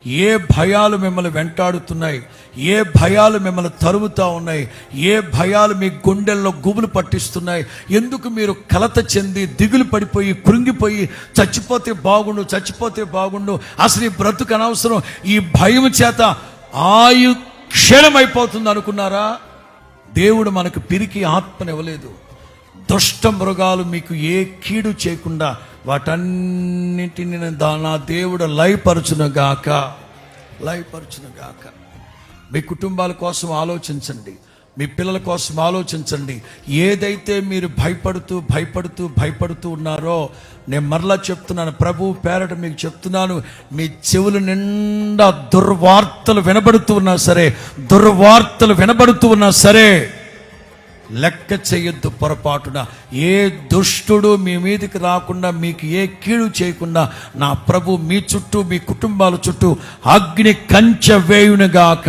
ఏ భయాలు మిమ్మల్ని వెంటాడుతున్నాయి, ఏ భయాలు మిమ్మల్ని తరుముతా ఉన్నాయి, ఏ భయాలు మీ గుండెల్లో గుబులు పట్టిస్తున్నాయి, ఎందుకు మీరు కలత చెంది దిగులు పడిపోయి కృంగిపోయి చచ్చిపోతే బాగుండు అసలు ఈ బ్రతుకు అనవసరం, ఈ భయం చేత ఆయు క్షీణమైపోతుంది అనుకున్నారా? దేవుడు మనకు పిరికి ఆత్మనివ్వలేదు. దుష్ట మృగాలు మీకు ఏ కీడు చేయకుండా వాటన్నింటిని నా దేవుడు లయపరచునుగాక. మీ కుటుంబాల కోసం ఆలోచించండి, మీ పిల్లల కోసం ఆలోచించండి. ఏదైతే మీరు భయపడుతూ ఉన్నారో, నేను మరలా చెప్తున్నాను, ప్రభు పేరట మీకు చెప్తున్నాను, మీ చెవులు నిండా దుర్వార్తలు వినబడుతూ ఉన్నా సరే లెక్క చేయొద్దు. పొరపాటున ఏ దుష్టుడు మీ మీదకి రాకుండా, మీకు ఏ కీడు చేయకుండా నా ప్రభు మీ చుట్టూ, మీ కుటుంబాల చుట్టూ అగ్ని కంచె వేయునుగాక.